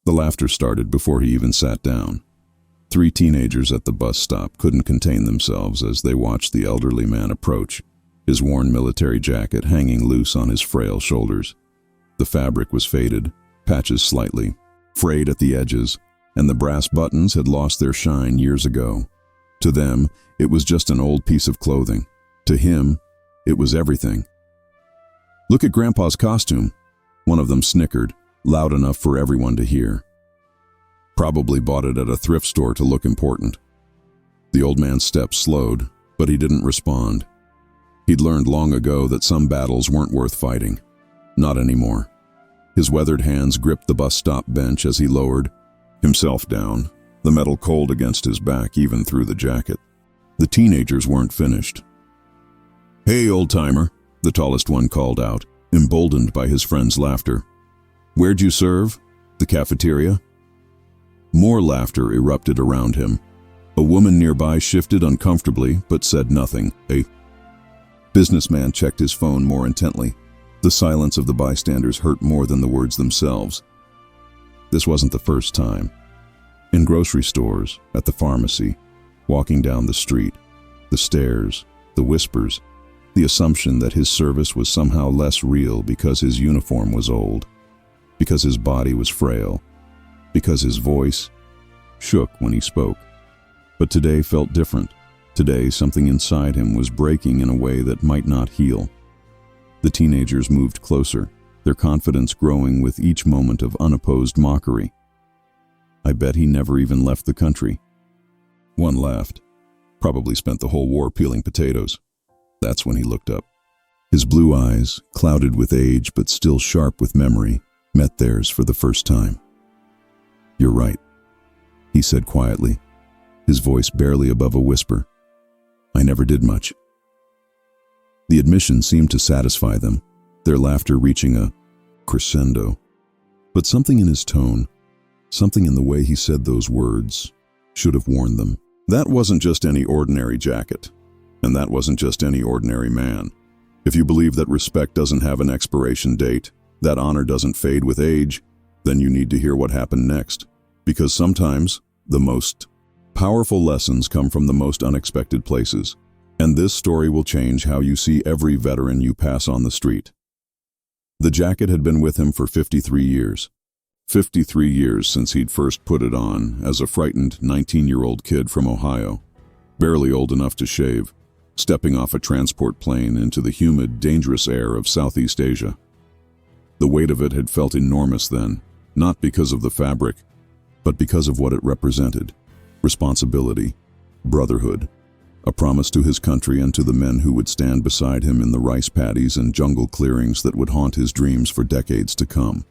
The laughter started before he even sat down. 3 teenagers at the bus stop couldn't contain themselves as they watched the elderly man approach, his worn military jacket hanging loose on his frail shoulders. The fabric was faded, patches slightly, frayed at the edges, and the brass buttons had lost their shine years ago. To them, it was just an old piece of clothing. To him, it was everything. "Look at Grandpa's costume," one of them snickered, loud enough for everyone to hear. "Probably bought it at a thrift store to look important." The old man's steps slowed, but he didn't respond. He'd learned long ago that some battles weren't worth fighting. Not anymore. His weathered hands gripped the bus stop bench as he lowered himself down, the metal cold against his back even through the jacket. The teenagers weren't finished. "Hey, old-timer," the tallest one called out, emboldened by his friend's laughter. "Where'd you serve? The cafeteria?" More laughter erupted around him. A woman nearby shifted uncomfortably but said nothing. A businessman checked his phone more intently. The silence of the bystanders hurt more than the words themselves. This wasn't the first time. In grocery stores, at the pharmacy, walking down the street, the stares, the whispers, the assumption that his service was somehow less real because his uniform was old, because his body was frail, because his voice shook when he spoke. But today felt different. Today, something inside him was breaking in a way that might not heal. The teenagers moved closer, their confidence growing with each moment of unopposed mockery. "I bet he never even left the country." One laughed. "Probably spent the whole war peeling potatoes." That's when he looked up. His blue eyes, clouded with age but still sharp with memory, met theirs for the first time. "You're right," he said quietly, his voice barely above a whisper. "I never did much." The admission seemed to satisfy them, their laughter reaching a crescendo. But something in his tone, something in the way he said those words, should have warned them. That wasn't just any ordinary jacket, and that wasn't just any ordinary man. If you believe that respect doesn't have an expiration date, that honor doesn't fade with age, then you need to hear what happened next. Because sometimes, the most powerful lessons come from the most unexpected places. And this story will change how you see every veteran you pass on the street. The jacket had been with him for 53 years. 53 years since he'd first put it on as a frightened 19-year-old kid from Ohio, barely old enough to shave, stepping off a transport plane into the humid, dangerous air of Southeast Asia. The weight of it had felt enormous then, not because of the fabric, but because of what it represented: responsibility, brotherhood, a promise to his country and to the men who would stand beside him in the rice paddies and jungle clearings that would haunt his dreams for decades to come.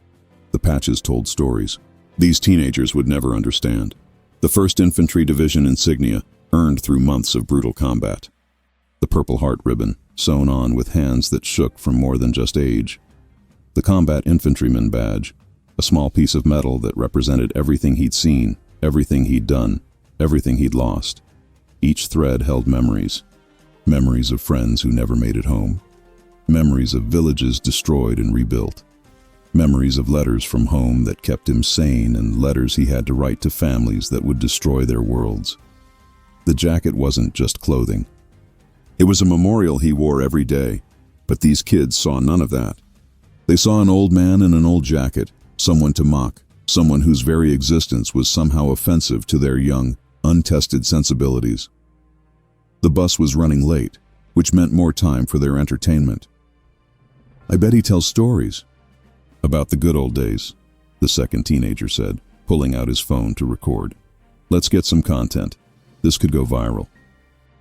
The patches told stories these teenagers would never understand. The 1st Infantry Division insignia, earned through months of brutal combat. The Purple Heart ribbon, sewn on with hands that shook from more than just age. The Combat Infantryman badge, a small piece of metal that represented everything he'd seen, everything he'd done, everything he'd lost. Each thread held memories. Memories of friends who never made it home. Memories of villages destroyed and rebuilt. Memories of letters from home that kept him sane and letters he had to write to families that would destroy their worlds. The jacket wasn't just clothing. It was a memorial he wore every day, but these kids saw none of that. They saw an old man in an old jacket, someone to mock, someone whose very existence was somehow offensive to their young, untested sensibilities. The bus was running late, which meant more time for their entertainment. "I bet he tells stories." "About the good old days," the second teenager said, pulling out his phone to record. "Let's get some content. This could go viral."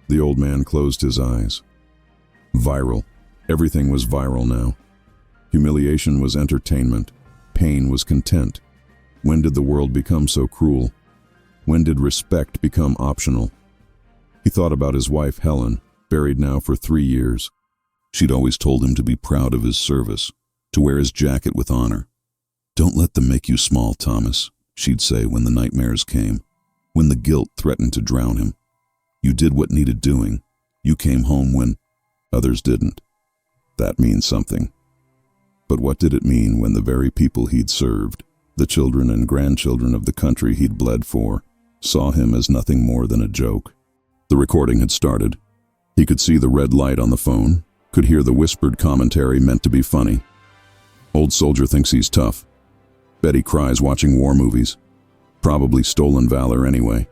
The old man closed his eyes. Viral. Everything was viral now. Humiliation was entertainment. Pain was content. When did the world become so cruel? When did respect become optional? He thought about his wife, Helen, buried now for 3 years. She'd always told him to be proud of his service, to wear his jacket with honor. "Don't let them make you small, Thomas," she'd say when the nightmares came, when the guilt threatened to drown him. "You did what needed doing. You came home when others didn't." That means something. But what did it mean when the very people he'd served The children and grandchildren of the country he'd bled for saw him as nothing more than a joke. The recording had started. He could see the red light on the phone, could hear the whispered commentary meant to be funny. Old soldier thinks he's tough. Betty cries watching war movies. Probably stolen valor anyway.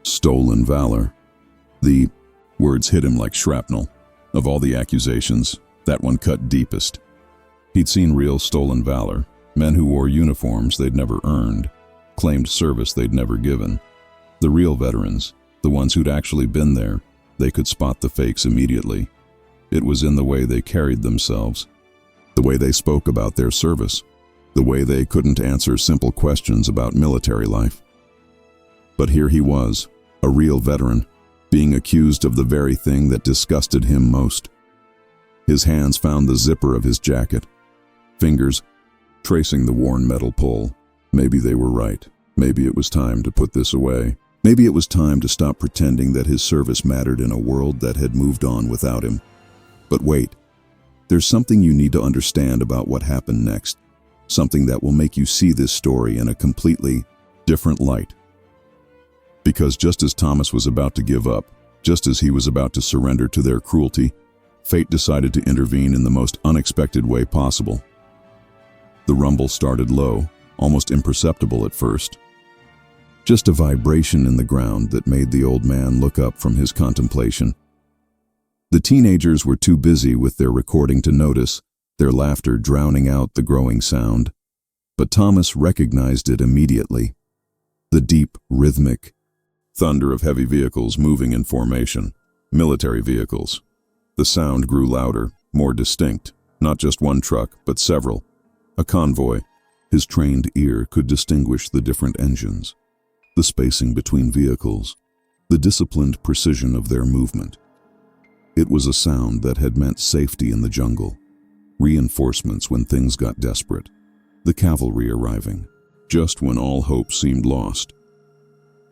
Stolen valor. The words hit him like shrapnel. Of all the accusations, that one cut deepest. He'd seen real stolen valor, men who wore uniforms they'd never earned, claimed service they'd never given. The real veterans, the ones who'd actually been there, they could spot the fakes immediately. It was in the way they carried themselves, the way they spoke about their service, the way they couldn't answer simple questions about military life. But here he was, a real veteran, being accused of the very thing that disgusted him most. His hands found the zipper of his jacket, fingers tracing the worn metal pull. Maybe they were right. Maybe it was time to put this away. Maybe it was time to stop pretending that his service mattered in a world that had moved on without him. But wait, there's something you need to understand about what happened next, something that will make you see this story in a completely different light. Because just as Thomas was about to give up, just as he was about to surrender to their cruelty, fate decided to intervene in the most unexpected way possible. The rumble started low, almost imperceptible at first. Just a vibration in the ground that made the old man look up from his contemplation. The teenagers were too busy with their recording to notice, their laughter drowning out the growing sound. But Thomas recognized it immediately. The deep, rhythmic thunder of heavy vehicles moving in formation, military vehicles. The sound grew louder, more distinct, not just one truck, but several. A convoy. His trained ear could distinguish the different engines, the spacing between vehicles, the disciplined precision of their movement. It was a sound that had meant safety in the jungle, reinforcements when things got desperate, the cavalry arriving, just when all hope seemed lost.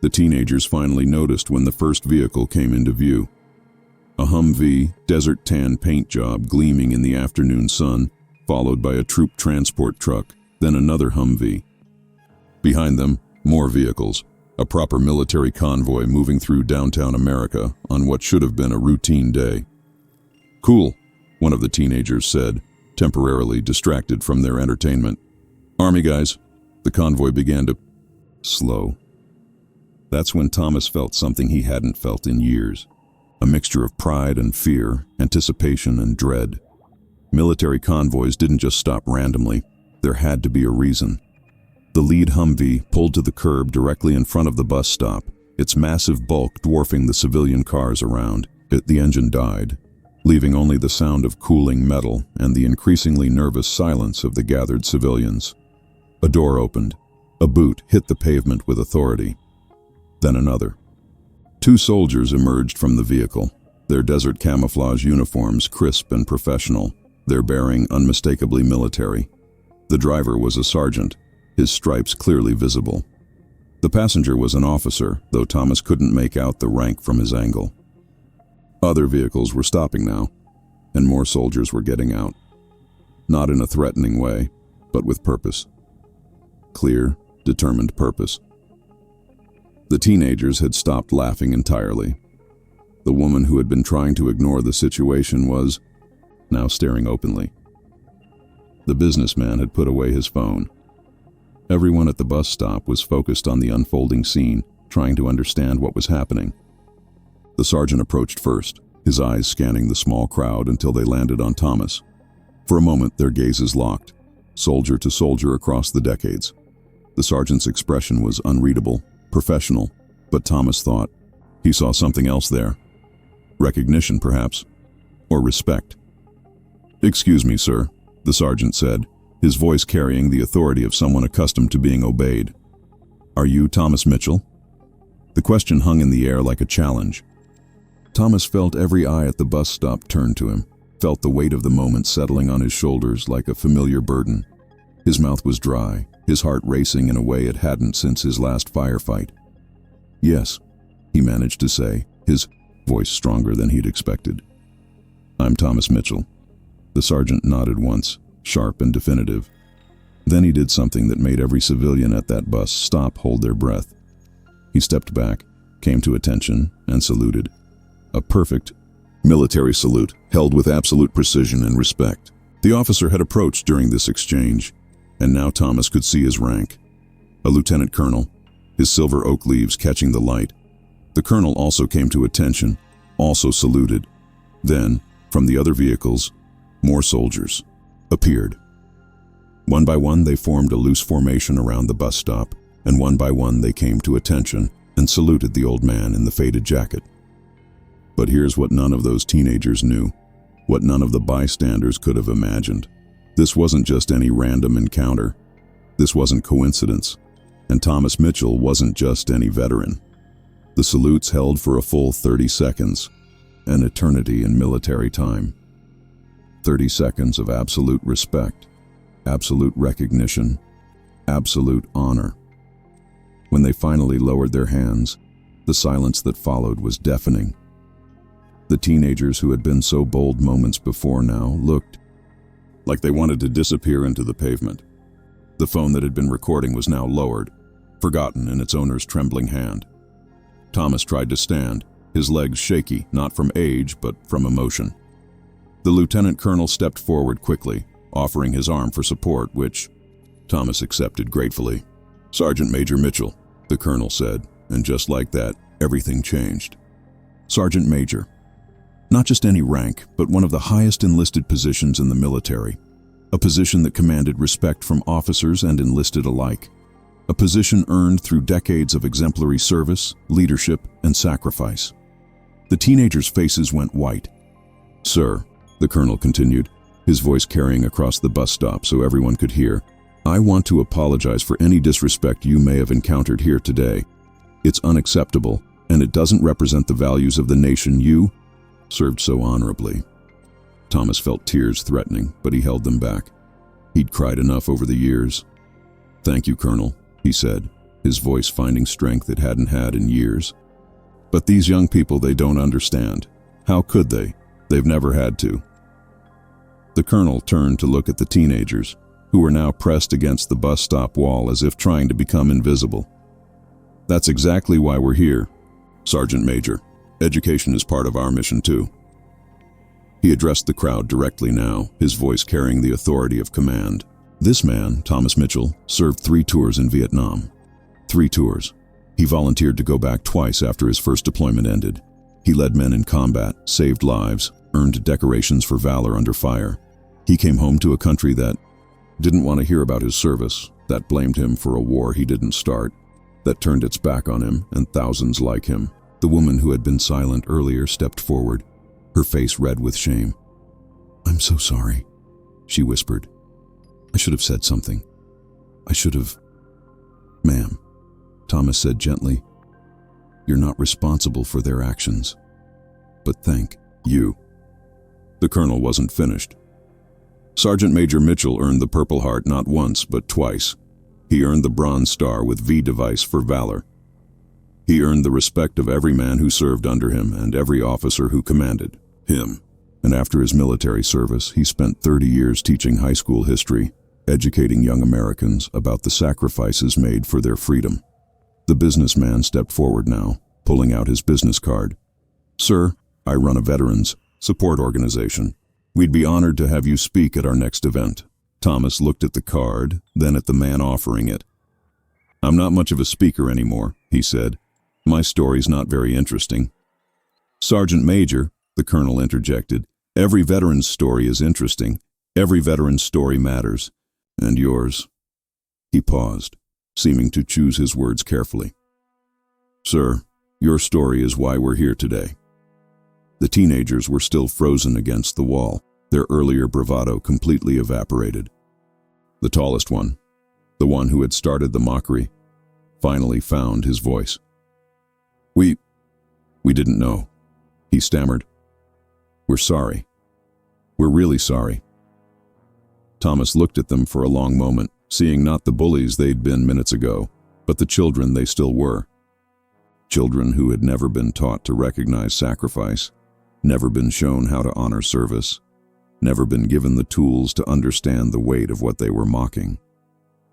The teenagers finally noticed when the first vehicle came into view. A Humvee, desert tan paint job gleaming in the afternoon sun, followed by a troop transport truck, then another Humvee. Behind them, more vehicles, a proper military convoy moving through downtown America on what should have been a routine day. "Cool," one of the teenagers said, temporarily distracted from their entertainment. "Army guys." The convoy began to slow. That's when Thomas felt something he hadn't felt in years. A mixture of pride and fear, anticipation and dread. Military convoys didn't just stop randomly. There had to be a reason. The lead Humvee pulled to the curb directly in front of the bus stop, its massive bulk dwarfing the civilian cars around. The engine died, leaving only the sound of cooling metal and the increasingly nervous silence of the gathered civilians. A door opened. A boot hit the pavement with authority. Then another. Two soldiers emerged from the vehicle, their desert camouflage uniforms crisp and professional, their bearing unmistakably military. The driver was a sergeant, his stripes clearly visible. The passenger was an officer, though Thomas couldn't make out the rank from his angle. Other vehicles were stopping now, and more soldiers were getting out. Not in a threatening way, but with purpose. Clear, determined purpose. The teenagers had stopped laughing entirely. The woman who had been trying to ignore the situation was now staring openly. The businessman had put away his phone. Everyone at the bus stop was focused on the unfolding scene, trying to understand what was happening. The sergeant approached first, his eyes scanning the small crowd until they landed on Thomas. For a moment, their gazes locked, soldier to soldier across the decades. The sergeant's expression was unreadable, professional, but Thomas thought he saw something else there. Recognition, perhaps, or respect. "Excuse me, sir," the sergeant said, his voice carrying the authority of someone accustomed to being obeyed. "Are you Thomas Mitchell?" The question hung in the air like a challenge. Thomas felt every eye at the bus stop turn to him, felt the weight of the moment settling on his shoulders like a familiar burden. His mouth was dry, his heart racing in a way it hadn't since his last firefight. "Yes," he managed to say, his voice stronger than he'd expected. "I'm Thomas Mitchell." The sergeant nodded once, sharp and definitive. Then he did something that made every civilian at that bus stop, hold their breath. He stepped back, came to attention, and saluted. A perfect military salute, held with absolute precision and respect. The officer had approached during this exchange, and now Thomas could see his rank. A lieutenant colonel, his silver oak leaves catching the light. The colonel also came to attention, also saluted. Then, from the other vehicles, more soldiers appeared. One by one they formed a loose formation around the bus stop, and one by one they came to attention and saluted the old man in the faded jacket. But here's what none of those teenagers knew, what none of the bystanders could have imagined. This wasn't just any random encounter. This wasn't coincidence. And Thomas Mitchell wasn't just any veteran. The salutes held for a full 30 seconds, an eternity in military time. 30 seconds of absolute respect, absolute recognition, absolute honor. When they finally lowered their hands, the silence that followed was deafening. The teenagers who had been so bold moments before now looked like they wanted to disappear into the pavement. The phone that had been recording was now lowered, forgotten in its owner's trembling hand. Thomas tried to stand, his legs shaky, not from age, but from emotion. The lieutenant colonel stepped forward quickly, offering his arm for support, which Thomas accepted gratefully. "Sergeant Major Mitchell," the colonel said, and just like that, everything changed. Sergeant Major. Not just any rank, but one of the highest enlisted positions in the military. A position that commanded respect from officers and enlisted alike. A position earned through decades of exemplary service, leadership, and sacrifice. The teenagers' faces went white. "Sir," the colonel continued, his voice carrying across the bus stop so everyone could hear, "I want to apologize for any disrespect you may have encountered here today. It's unacceptable, and it doesn't represent the values of the nation you served so honorably." Thomas felt tears threatening, but he held them back. He'd cried enough over the years. "Thank you, Colonel," he said, his voice finding strength it hadn't had in years. "But these young people, they don't understand. How could they? They've never had to." The colonel turned to look at the teenagers, who were now pressed against the bus stop wall as if trying to become invisible. "That's exactly why we're here, Sergeant Major. Education is part of our mission too." He addressed the crowd directly now, his voice carrying the authority of command. This man, Thomas Mitchell, served 3 tours in Vietnam. 3 tours. He volunteered to go back twice after his first deployment ended. He led men in combat, saved lives, earned decorations for valor under fire. He came home to a country that didn't want to hear about his service, that blamed him for a war he didn't start, that turned its back on him and thousands like him. The woman who had been silent earlier stepped forward, her face red with shame. "I'm so sorry," she whispered. "I should have said something. I should have—" "Ma'am," Thomas said gently, "you're not responsible for their actions. But thank you." The colonel wasn't finished. Sergeant Major Mitchell earned the Purple Heart not once, but twice. He earned the Bronze Star with V device for valor. He earned the respect of every man who served under him and every officer who commanded him. And after his military service, he spent 30 years teaching high school history, educating young Americans about the sacrifices made for their freedom. The businessman stepped forward now, pulling out his business card. "Sir, I run a veterans support organization. We'd be honored to have you speak at our next event." Thomas looked at the card, then at the man offering it. "I'm not much of a speaker anymore," he said. "My story's not very interesting." "Sergeant Major," the colonel interjected, "every veteran's story is interesting. Every veteran's story matters. And yours." He paused, seeming to choose his words carefully. "Sir, your story is why we're here today." The teenagers were still frozen against the wall, their earlier bravado completely evaporated. The tallest one, the one who had started the mockery, finally found his voice. We didn't know," he stammered. "We're sorry. We're really sorry." Thomas looked at them for a long moment, seeing not the bullies they'd been minutes ago, but the children they still were. Children who had never been taught to recognize sacrifice, never been shown how to honor service, never been given the tools to understand the weight of what they were mocking.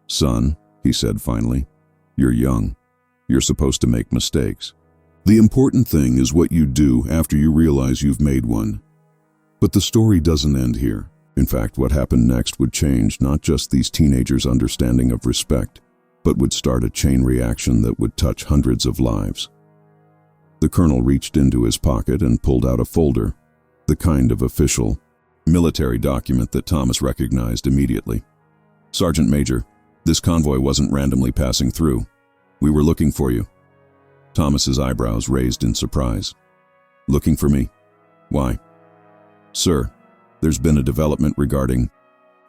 "Son," he said finally, "you're young. You're supposed to make mistakes. The important thing is what you do after you realize you've made one." But the story doesn't end here. In fact, what happened next would change not just these teenagers' understanding of respect, but would start a chain reaction that would touch hundreds of lives. The colonel reached into his pocket and pulled out a folder, the kind of official, military document that Thomas recognized immediately. "Sergeant Major, this convoy wasn't randomly passing through. We were looking for you." Thomas's eyebrows raised in surprise. "Looking for me? Why?" "Sir, there's been a development regarding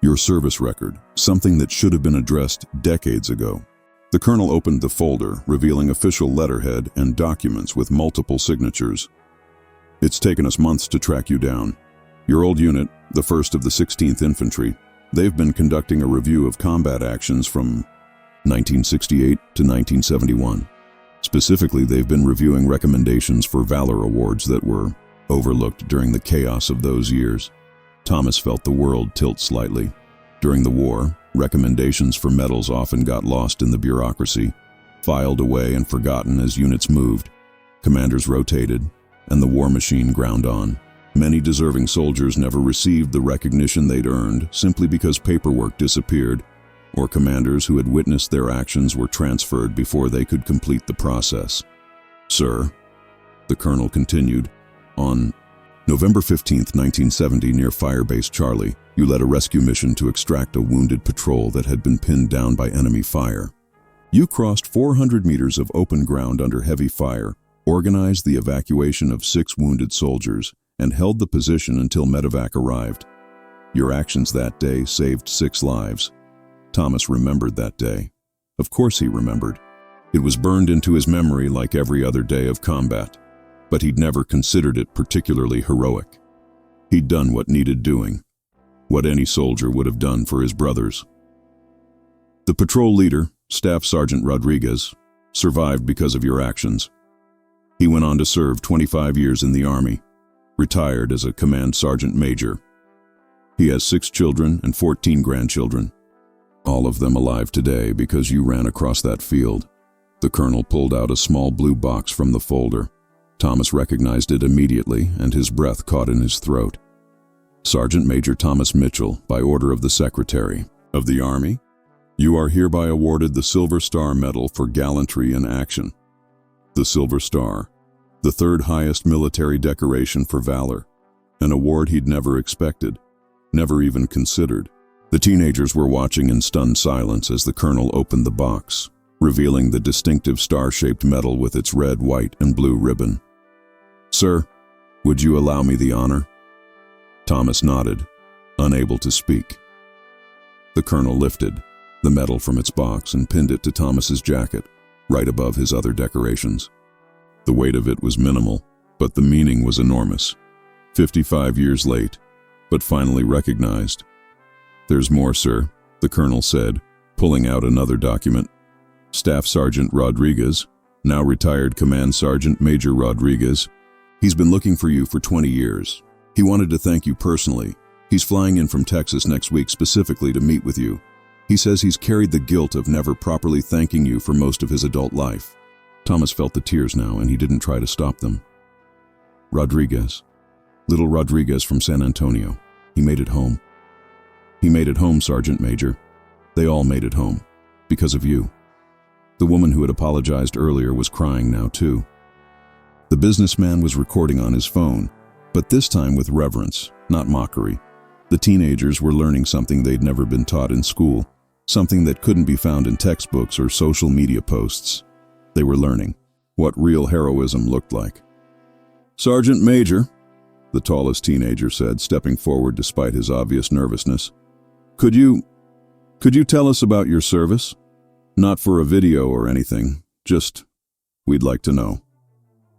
your service record, something that should have been addressed decades ago." The colonel opened the folder, revealing official letterhead and documents with multiple signatures. "It's taken us months to track you down. Your old unit, the 1st of the 16th Infantry, they've been conducting a review of combat actions from 1968 to 1971. Specifically, they've been reviewing recommendations for valor awards that were overlooked during the chaos of those years." Thomas felt the world tilt slightly. During the war, recommendations for medals often got lost in the bureaucracy, filed away and forgotten as units moved. Commanders rotated, and the war machine ground on. Many deserving soldiers never received the recognition they'd earned simply because paperwork disappeared, or commanders who had witnessed their actions were transferred before they could complete the process. "Sir," the colonel continued, "on November 15, 1970, near Firebase Charlie, you led a rescue mission to extract a wounded patrol that had been pinned down by enemy fire. You crossed 400 meters of open ground under heavy fire, organized the evacuation of 6 wounded soldiers, and held the position until medevac arrived. Your actions that day saved 6 lives. Thomas remembered that day. Of course he remembered. It was burned into his memory like every other day of combat. But he'd never considered it particularly heroic. He'd done what needed doing, what any soldier would have done for his brothers. The patrol leader, Staff Sergeant Rodriguez, survived because of your actions. He went on to serve 25 years in the Army, retired as a command sergeant major. He has 6 children and 14 grandchildren, all of them alive today because you ran across that field." The colonel pulled out a small blue box from the folder. Thomas recognized it immediately, and his breath caught in his throat. "Sergeant Major Thomas Mitchell, by order of the Secretary of the Army, you are hereby awarded the Silver Star Medal for gallantry in action. The Silver Star, the 3rd highest military decoration for valor, an award he'd never expected, never even considered." The teenagers were watching in stunned silence as the colonel opened the box, revealing the distinctive star-shaped medal with its red, white, and blue ribbon. "Sir, would you allow me the honor?" Thomas nodded, unable to speak. The colonel lifted the medal from its box and pinned it to Thomas's jacket, right above his other decorations. The weight of it was minimal, but the meaning was enormous. 55 years late, but finally recognized. "There's more, sir," the colonel said, pulling out another document. "Staff Sergeant Rodriguez, now retired Command Sergeant Major Rodriguez. He's been looking for you for 20 years. He wanted to thank you personally. He's flying in from Texas next week specifically to meet with you. He says he's carried the guilt of never properly thanking you for most of his adult life." Thomas felt the tears now, and he didn't try to stop them. "Rodriguez. Little Rodriguez from San Antonio. He made it home. He made it home, Sergeant Major. They all made it home. Because of you." The woman who had apologized earlier was crying now, too. The businessman was recording on his phone, but this time with reverence, not mockery. The teenagers were learning something they'd never been taught in school, something that couldn't be found in textbooks or social media posts. They were learning what real heroism looked like. "Sergeant Major," the tallest teenager said, stepping forward despite his obvious nervousness, Could you tell us about your service? Not for a video or anything, just we'd like to know."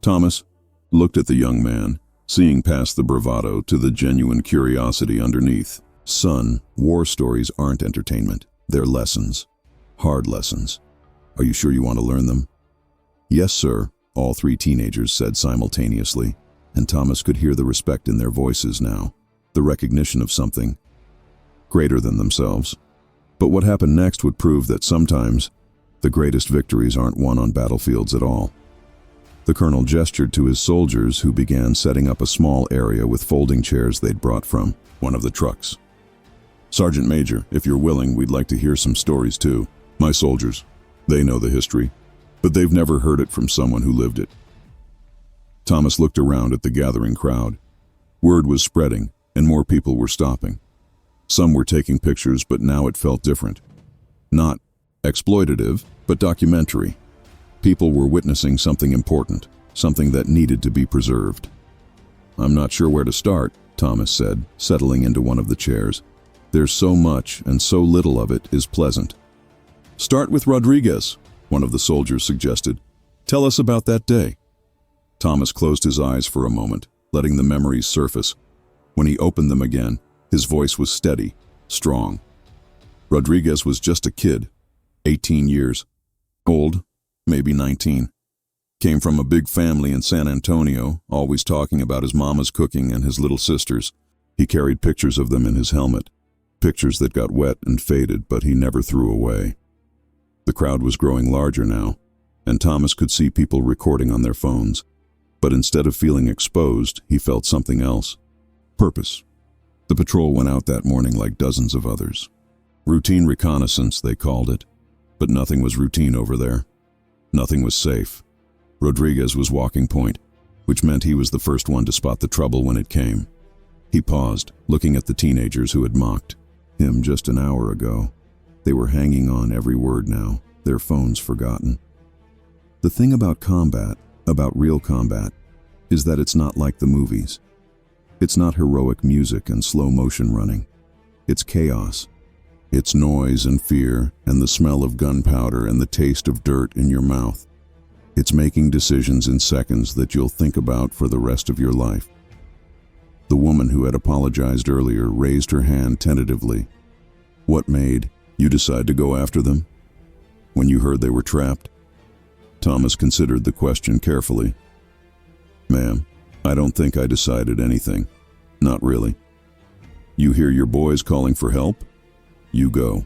Thomas looked at the young man, seeing past the bravado to the genuine curiosity underneath. "Son, war stories aren't entertainment. They're lessons. Hard lessons. Are you sure you want to learn them?" "Yes, sir," all 3 teenagers said simultaneously, and Thomas could hear the respect in their voices now, the recognition of something greater than themselves. But what happened next would prove that sometimes the greatest victories aren't won on battlefields at all. The colonel gestured to his soldiers, who began setting up a small area with folding chairs they'd brought from one of the trucks. "Sergeant Major, if you're willing, we'd like to hear some stories too. My soldiers, they know the history, but they've never heard it from someone who lived it." Thomas looked around at the gathering crowd. Word was spreading, and more people were stopping. Some were taking pictures, but now it felt different. Not exploitative, but documentary. People were witnessing something important, something that needed to be preserved. "I'm not sure where to start," Thomas said, settling into one of the chairs. "There's so much, and so little of it is pleasant." "Start with Rodriguez," one of the soldiers suggested. "Tell us about that day." Thomas closed his eyes for a moment, letting the memories surface. When he opened them again, his voice was steady, strong. Rodriguez was just a kid, 18 years old, maybe 19. Came from a big family in San Antonio, always talking about his mama's cooking and his little sisters. He carried pictures of them in his helmet, pictures that got wet and faded, but he never threw away. The crowd was growing larger now, and Thomas could see people recording on their phones. But instead of feeling exposed, he felt something else. Purpose. The patrol went out that morning like dozens of others. Routine reconnaissance, they called it. But nothing was routine over there. Nothing was safe. Rodriguez was walking point, which meant he was the first one to spot the trouble when it came. He paused, looking at the teenagers who had mocked him just an hour ago. They were hanging on every word now, their phones forgotten. The thing about combat, about real combat, is that it's not like the movies. It's not heroic music and slow motion running. It's chaos. It's noise and fear and the smell of gunpowder and the taste of dirt in your mouth. It's making decisions in seconds that you'll think about for the rest of your life. The woman who had apologized earlier raised her hand tentatively. "What made you decide to go after them? When you heard they were trapped?" Thomas considered the question carefully. "Ma'am, I don't think I decided anything. Not really. You hear your boys calling for help? You go.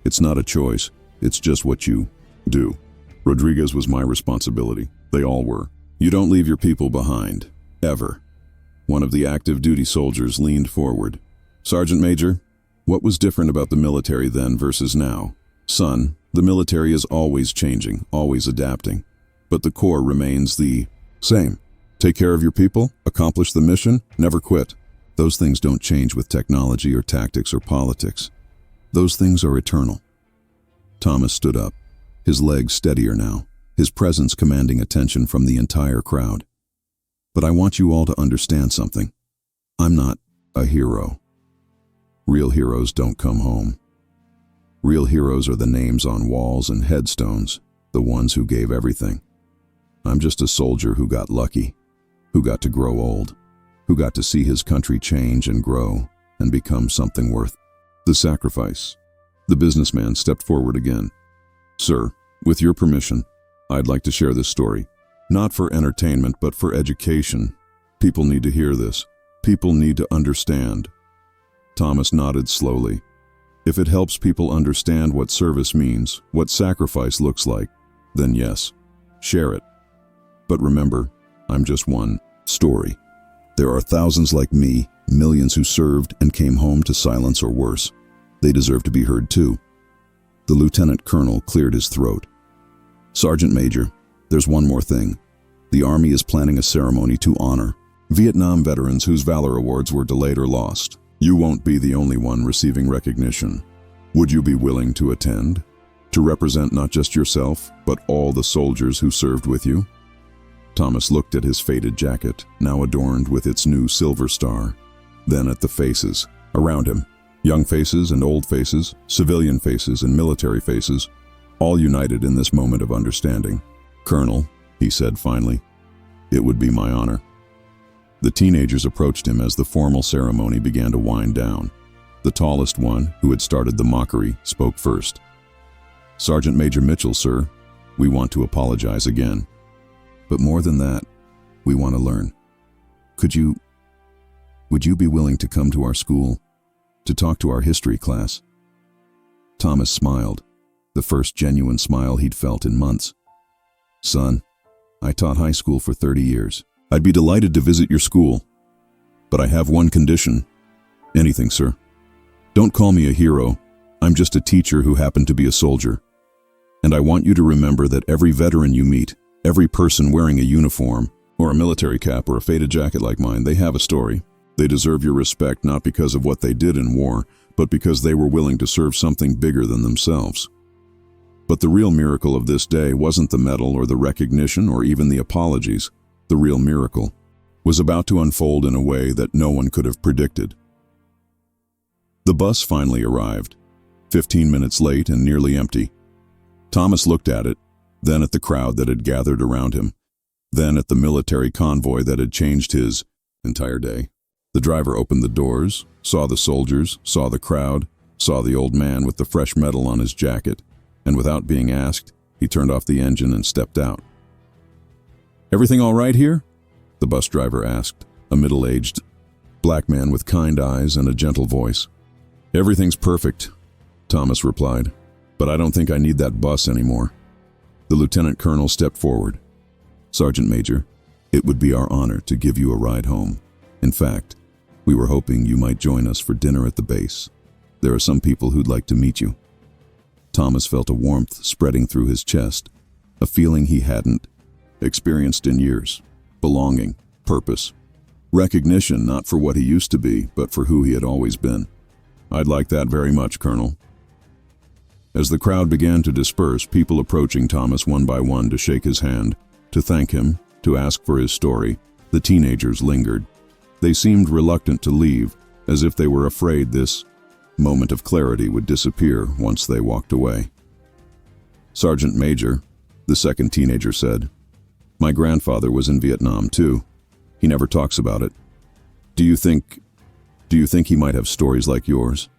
It's not a choice, it's just what you do. Rodriguez was my responsibility. They all were. You don't leave your people behind. Ever." One of the active duty soldiers leaned forward. "Sergeant Major, what was different about the military then versus now?" "Son, the military is always changing, always adapting. But the core remains the same. Take care of your people, accomplish the mission, never quit. Those things don't change with technology or tactics or politics. Those things are eternal." Thomas stood up, his legs steadier now, his presence commanding attention from the entire crowd. "But I want you all to understand something. I'm not a hero. Real heroes don't come home. Real heroes are the names on walls and headstones, the ones who gave everything. I'm just a soldier who got lucky, who got to grow old, who got to see his country change and grow and become something worth the sacrifice." The businessman stepped forward again. "Sir, with your permission, I'd like to share this story. Not for entertainment, but for education. People need to hear this. People need to understand." Thomas nodded slowly. "If it helps people understand what service means, what sacrifice looks like, then yes, share it. But remember, I'm just one story. There are thousands like me, millions who served and came home to silence or worse. They deserve to be heard too." The lieutenant colonel cleared his throat. "Sergeant Major, there's one more thing. The Army is planning a ceremony to honor Vietnam veterans whose Valor Awards were delayed or lost. You won't be the only one receiving recognition. Would you be willing to attend? To represent not just yourself, but all the soldiers who served with you?" Thomas looked at his faded jacket, now adorned with its new silver star, then at the faces around him. Young faces and old faces, civilian faces and military faces, all united in this moment of understanding. "Colonel," he said finally, "it would be my honor." The teenagers approached him as the formal ceremony began to wind down. The tallest one, who had started the mockery, spoke first. "Sergeant Major Mitchell, sir, we want to apologize again. But more than that, we want to learn. Would you be willing to come to our school, to talk to our history class?" Thomas smiled, the first genuine smile he'd felt in months. Son, I taught high school for 30 years. I'd be delighted to visit your school, but I have one condition. Anything, sir. Don't call me a hero. I'm just a teacher who happened to be a soldier. And I want you to remember that every veteran you meet, every person wearing a uniform, or a military cap or a faded jacket like mine, they have a story. They deserve your respect not because of what they did in war, but because they were willing to serve something bigger than themselves. But the real miracle of this day wasn't the medal or the recognition or even the apologies. The real miracle was about to unfold in a way that no one could have predicted. The bus finally arrived, 15 minutes late and nearly empty. Thomas looked at it, then at the crowd that had gathered around him, then at the military convoy that had changed his entire day. The driver opened the doors, saw the soldiers, saw the crowd, saw the old man with the fresh medal on his jacket, and without being asked, he turned off the engine and stepped out. "Everything all right here?" the bus driver asked, a middle-aged black man with kind eyes and a gentle voice. "Everything's perfect," Thomas replied, "but I don't think I need that bus anymore." The lieutenant colonel stepped forward. "Sergeant Major, it would be our honor to give you a ride home. In fact, we were hoping you might join us for dinner at the base. There are some people who'd like to meet you." Thomas felt a warmth spreading through his chest, a feeling he hadn't experienced in years. Belonging, purpose, recognition not for what he used to be, but for who he had always been. "I'd like that very much, Colonel." As the crowd began to disperse, people approaching Thomas one by one to shake his hand, to thank him, to ask for his story, the teenagers lingered. They seemed reluctant to leave, as if they were afraid this moment of clarity would disappear once they walked away. "Sergeant Major," the second teenager said, "my grandfather was in Vietnam too. He never talks about it. Do you think he might have stories like yours?"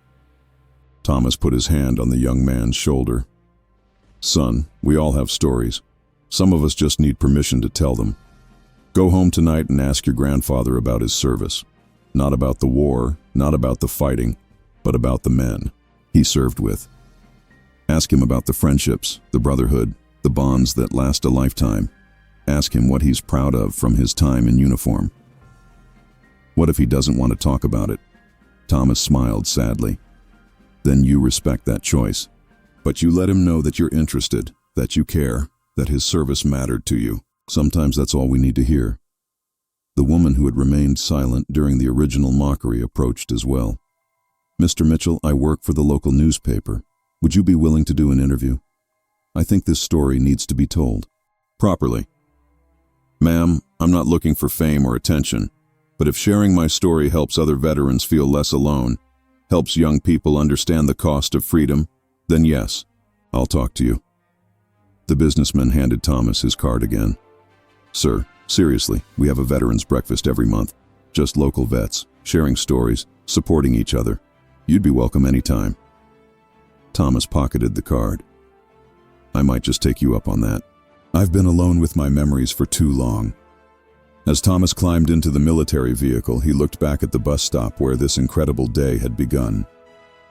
Thomas put his hand on the young man's shoulder. "Son, we all have stories. Some of us just need permission to tell them. Go home tonight and ask your grandfather about his service. Not about the war, not about the fighting, but about the men he served with. Ask him about the friendships, the brotherhood, the bonds that last a lifetime. Ask him what he's proud of from his time in uniform." "What if he doesn't want to talk about it?" Thomas smiled sadly. "Then you respect that choice. But you let him know that you're interested, that you care, that his service mattered to you. Sometimes that's all we need to hear." The woman who had remained silent during the original mockery approached as well. "Mr. Mitchell, I work for the local newspaper. Would you be willing to do an interview? I think this story needs to be told properly." "Ma'am, I'm not looking for fame or attention, but if sharing my story helps other veterans feel less alone, helps young people understand the cost of freedom, then yes, I'll talk to you." The businessman handed Thomas his card again. "Sir, seriously, we have a veterans breakfast every month. Just local vets, sharing stories, supporting each other. You'd be welcome anytime." Thomas pocketed the card. "I might just take you up on that. I've been alone with my memories for too long." As Thomas climbed into the military vehicle, he looked back at the bus stop where this incredible day had begun.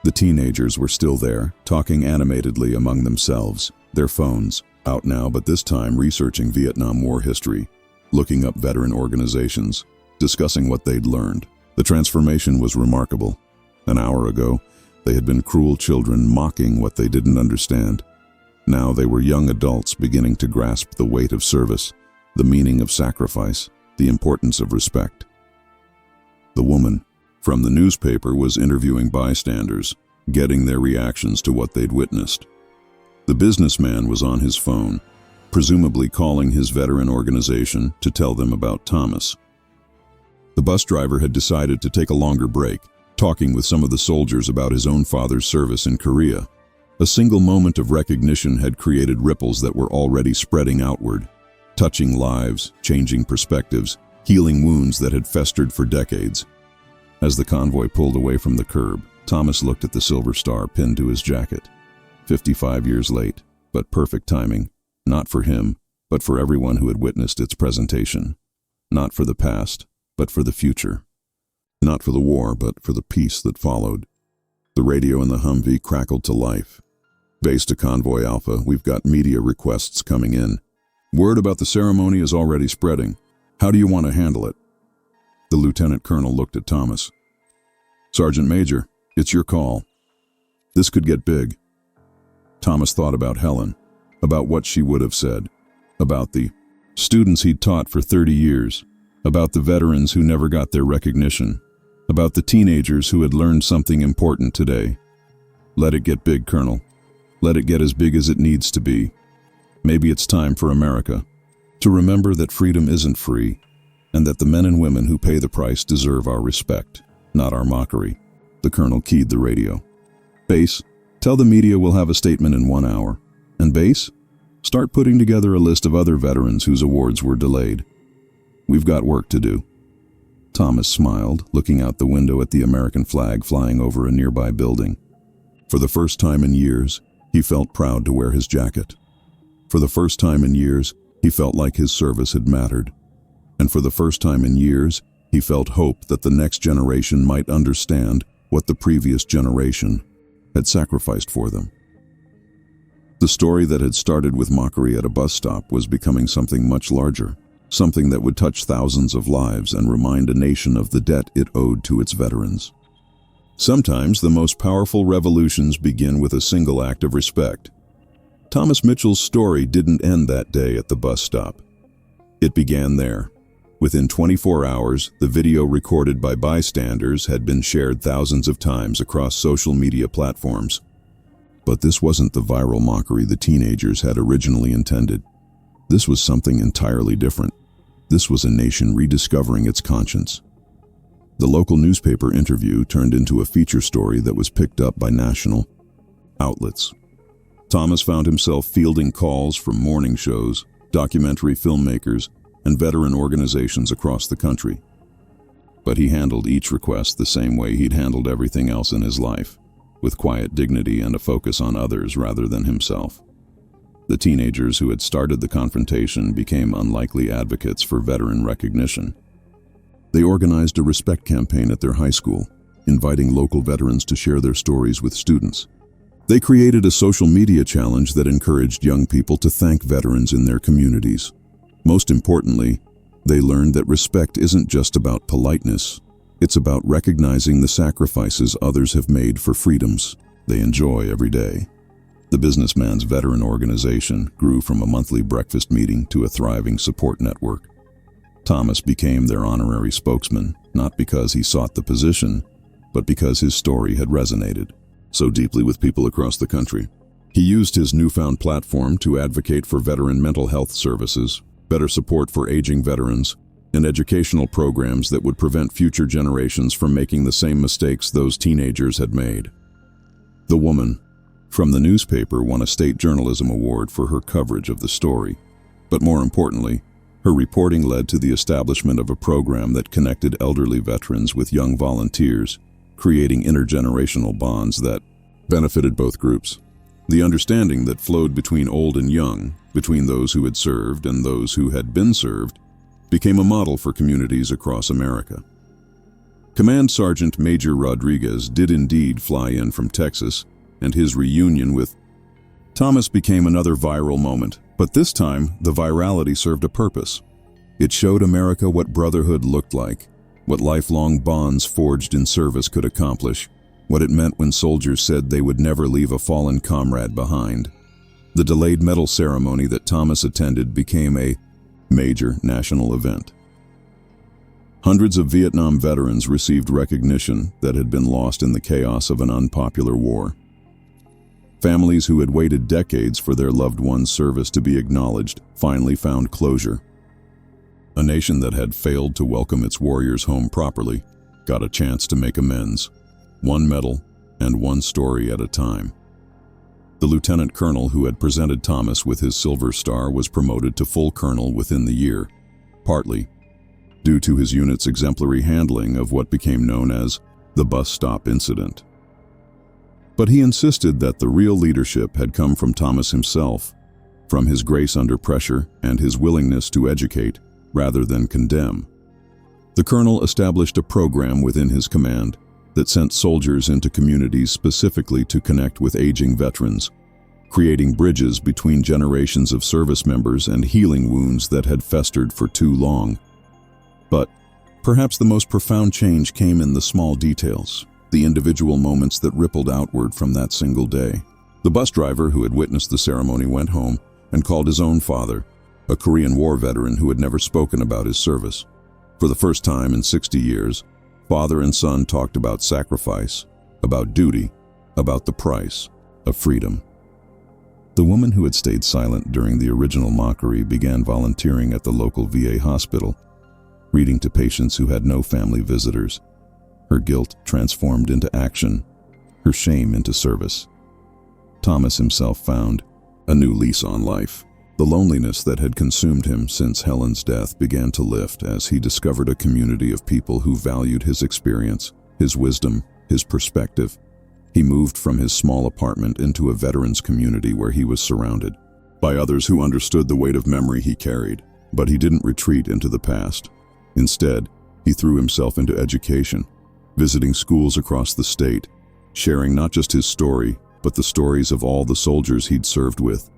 The teenagers were still there, talking animatedly among themselves, their phones out now, but this time researching Vietnam War history, looking up veteran organizations, discussing what they'd learned. The transformation was remarkable. An hour ago, they had been cruel children mocking what they didn't understand. Now they were young adults beginning to grasp the weight of service, the meaning of sacrifice, the importance of respect. The woman from the newspaper was interviewing bystanders, getting their reactions to what they'd witnessed. The businessman was on his phone, presumably calling his veteran organization to tell them about Thomas. The bus driver had decided to take a longer break, talking with some of the soldiers about his own father's service in Korea. A single moment of recognition had created ripples that were already spreading outward, touching lives, changing perspectives, healing wounds that had festered for decades. As the convoy pulled away from the curb, Thomas looked at the silver star pinned to his jacket. 55 years late, but perfect timing, not for him, but for everyone who had witnessed its presentation. Not for the past, but for the future. Not for the war, but for the peace that followed. The radio in the Humvee crackled to life, Base to Convoy Alpha, we've got media requests coming in. Word about the ceremony is already spreading. How do you want to handle it? The lieutenant colonel looked at Thomas. Sergeant Major, it's your call. This could get big. Thomas thought about Helen, about what she would have said, about the students he'd taught for 30 years, about the veterans who never got their recognition, about the teenagers who had learned something important today. Let it get big, Colonel. Let it get as big as it needs to be. Maybe it's time for America to remember that freedom isn't free, and that the men and women who pay the price deserve our respect, not our mockery. The colonel keyed the radio. Base, tell the media we'll have a statement in 1 hour. And Base, start putting together a list of other veterans whose awards were delayed. We've got work to do. Thomas smiled, looking out the window at the American flag flying over a nearby building. For the first time in years, he felt proud to wear his jacket. For the first time in years, he felt like his service had mattered. And for the first time in years, he felt hope that the next generation might understand what the previous generation had sacrificed for them. The story that had started with mockery at a bus stop was becoming something much larger, something that would touch thousands of lives and remind a nation of the debt it owed to its veterans. Sometimes the most powerful revolutions begin with a single act of respect. Thomas Mitchell's story didn't end that day at the bus stop. It began there. Within 24 hours, the video recorded by bystanders had been shared thousands of times across social media platforms. But this wasn't the viral mockery the teenagers had originally intended. This was something entirely different. This was a nation rediscovering its conscience. The local newspaper interview turned into a feature story that was picked up by national outlets. Thomas found himself fielding calls from morning shows, documentary filmmakers, and veteran organizations across the country. But he handled each request the same way he'd handled everything else in his life, with quiet dignity and a focus on others rather than himself. The teenagers who had started the confrontation became unlikely advocates for veteran recognition. They organized a respect campaign at their high school, inviting local veterans to share their stories with students. They created a social media challenge that encouraged young people to thank veterans in their communities. Most importantly, they learned that respect isn't just about politeness. It's about recognizing the sacrifices others have made for freedoms they enjoy every day. The Businessman's Veteran Organization grew from a monthly breakfast meeting to a thriving support network. Thomas became their honorary spokesman, not because he sought the position, but because his story had resonated so deeply with people across the country. He used his newfound platform to advocate for veteran mental health services, better support for aging veterans, and educational programs that would prevent future generations from making the same mistakes those teenagers had made. The woman from the newspaper won a state journalism award for her coverage of the story, but more importantly, her reporting led to the establishment of a program that connected elderly veterans with young volunteers, creating intergenerational bonds that benefited both groups. The understanding that flowed between old and young, between those who had served and those who had been served, became a model for communities across America. Command Sergeant Major Rodriguez did indeed fly in from Texas, and his reunion with Thomas became another viral moment, but this time the virality served a purpose. It showed America what brotherhood looked like, what lifelong bonds forged in service could accomplish, what it meant when soldiers said they would never leave a fallen comrade behind. The delayed medal ceremony that Thomas attended became a major national event. Hundreds of Vietnam veterans received recognition that had been lost in the chaos of an unpopular war. Families who had waited decades for their loved ones' service to be acknowledged finally found closure. A nation that had failed to welcome its warriors home properly got a chance to make amends, one medal and one story at a time. The lieutenant colonel who had presented Thomas with his Silver Star was promoted to full colonel within the year, partly due to his unit's exemplary handling of what became known as the bus stop incident. But he insisted that the real leadership had come from Thomas himself, from his grace under pressure and his willingness to educate rather than condemn. The colonel established a program within his command that sent soldiers into communities specifically to connect with aging veterans, creating bridges between generations of service members and healing wounds that had festered for too long. But perhaps the most profound change came in the small details, the individual moments that rippled outward from that single day. The bus driver who had witnessed the ceremony went home and called his own father, a Korean War veteran who had never spoken about his service. For the first time in 60 years, father and son talked about sacrifice, about duty, about the price of freedom. The woman who had stayed silent during the original mockery began volunteering at the local VA hospital, reading to patients who had no family visitors. Her guilt transformed into action, her shame into service. Thomas himself found a new lease on life. The loneliness that had consumed him since Helen's death began to lift as he discovered a community of people who valued his experience, his wisdom, his perspective. He moved from his small apartment into a veterans community where he was surrounded by others who understood the weight of memory he carried. But he didn't retreat into the past. Instead, he threw himself into education, visiting schools across the state, sharing not just his story, but the stories of all the soldiers he'd served with,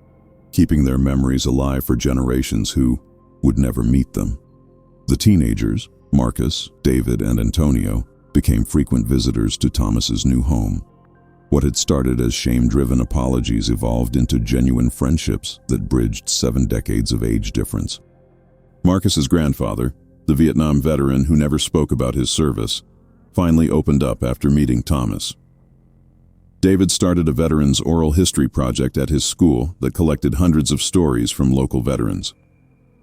keeping their memories alive for generations who would never meet them. The teenagers, Marcus, David, and Antonio, became frequent visitors to Thomas's new home. What had started as shame-driven apologies evolved into genuine friendships that bridged 7 decades of age difference. Marcus's grandfather, the Vietnam veteran who never spoke about his service, finally opened up after meeting Thomas. David started a veterans oral history project at his school that collected hundreds of stories from local veterans.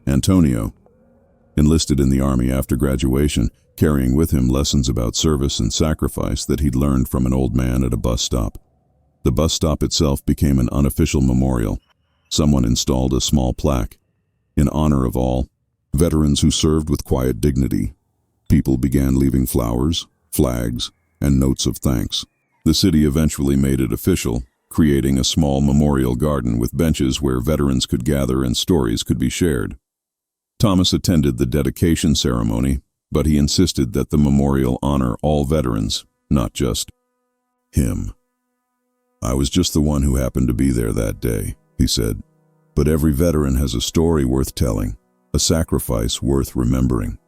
Antonio enlisted in the Army after graduation, carrying with him lessons about service and sacrifice that he'd learned from an old man at a bus stop. The bus stop itself became an unofficial memorial. Someone installed a small plaque in honor of all veterans who served with quiet dignity. People began leaving flowers, flags, and notes of thanks. The city eventually made it official, creating a small memorial garden with benches where veterans could gather and stories could be shared. Thomas attended the dedication ceremony, but he insisted that the memorial honor all veterans, not just him. "I was just the one who happened to be there that day," he said. "But every veteran has a story worth telling, a sacrifice worth remembering."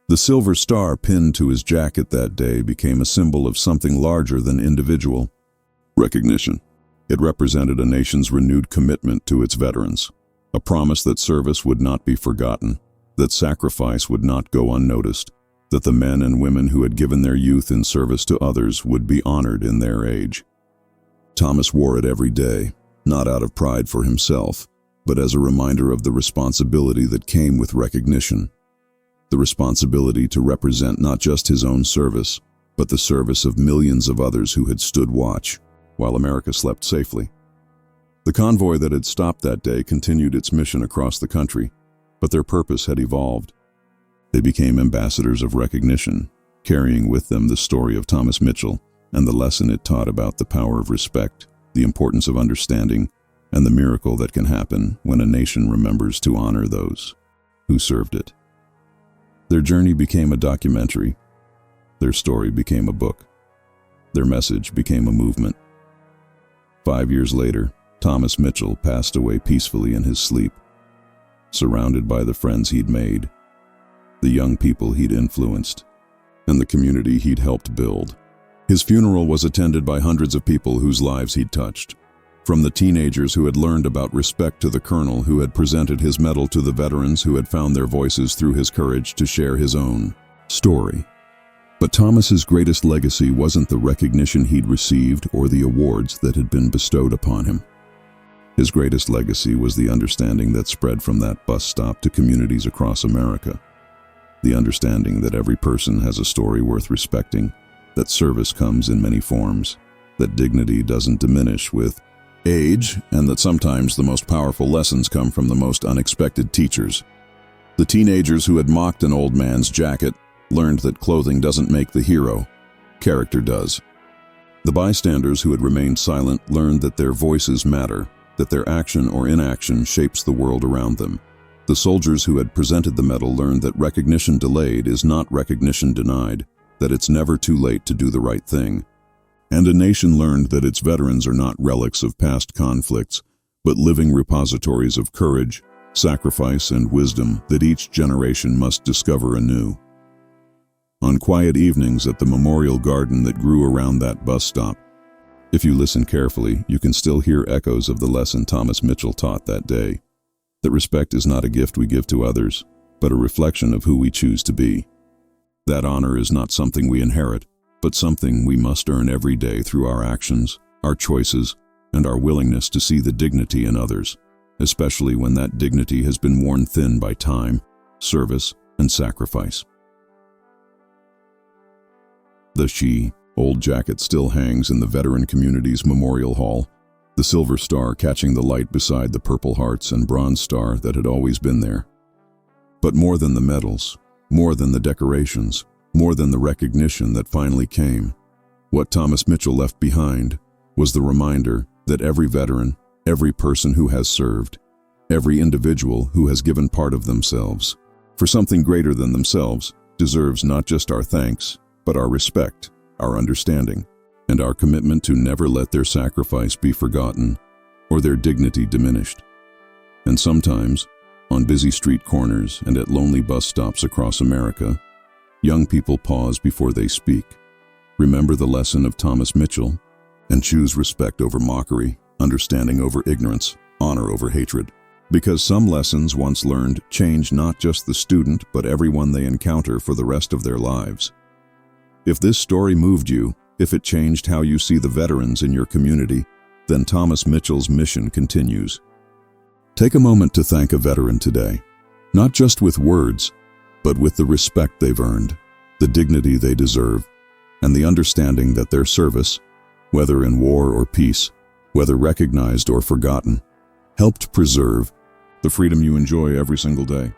The silver star pinned to his jacket that day became a symbol of something larger than individual recognition. It represented a nation's renewed commitment to its veterans, a promise that service would not be forgotten, that sacrifice would not go unnoticed, that the men and women who had given their youth in service to others would be honored in their age. Thomas wore it every day, not out of pride for himself, but as a reminder of the responsibility that came with recognition. The responsibility to represent not just his own service, but the service of millions of others who had stood watch while America slept safely. The convoy that had stopped that day continued its mission across the country, but their purpose had evolved. They became ambassadors of recognition, carrying with them the story of Thomas Mitchell and the lesson it taught about the power of respect, the importance of understanding, and the miracle that can happen when a nation remembers to honor those who served it. Their journey became a documentary. Their story became a book. Their message became a movement. 5 years later, Thomas Mitchell passed away peacefully in his sleep, surrounded by the friends he'd made, the young people he'd influenced, and the community he'd helped build. His funeral was attended by hundreds of people whose lives he'd touched, from the teenagers who had learned about respect to the colonel who had presented his medal to the veterans who had found their voices through his courage to share his own story. But Thomas's greatest legacy wasn't the recognition he'd received or the awards that had been bestowed upon him. His greatest legacy was the understanding that spread from that bus stop to communities across America. The understanding that every person has a story worth respecting, that service comes in many forms, that dignity doesn't diminish with age, and that sometimes the most powerful lessons come from the most unexpected teachers. The teenagers who had mocked an old man's jacket learned that clothing doesn't make the hero, character does. The bystanders who had remained silent learned that their voices matter, that their action or inaction shapes the world around them. The soldiers who had presented the medal learned that recognition delayed is not recognition denied, that it's never too late to do the right thing. And a nation learned that its veterans are not relics of past conflicts, but living repositories of courage, sacrifice, and wisdom that each generation must discover anew. On quiet evenings at the memorial garden that grew around that bus stop, if you listen carefully, you can still hear echoes of the lesson Thomas Mitchell taught that day, that respect is not a gift we give to others, but a reflection of who we choose to be. That honor is not something we inherit, but something we must earn every day through our actions, our choices, and our willingness to see the dignity in others, especially when that dignity has been worn thin by time, service, and sacrifice. The old jacket still hangs in the veteran community's memorial hall, the silver star catching the light beside the purple hearts and bronze star that had always been there. But more than the medals, more than the decorations, more than the recognition that finally came, what Thomas Mitchell left behind was the reminder that every veteran, every person who has served, every individual who has given part of themselves for something greater than themselves deserves not just our thanks, but our respect, our understanding, and our commitment to never let their sacrifice be forgotten or their dignity diminished. And sometimes, on busy street corners and at lonely bus stops across America, young people pause before they speak, remember the lesson of Thomas Mitchell, and choose respect over mockery, understanding over ignorance, honor over hatred. Because some lessons once learned change not just the student but everyone they encounter for the rest of their lives. If this story moved you, if it changed how you see the veterans in your community, then Thomas Mitchell's mission continues. Take a moment to thank a veteran today, not just with words, but with the respect they've earned, the dignity they deserve, and the understanding that their service, whether in war or peace, whether recognized or forgotten, helped preserve the freedom you enjoy every single day.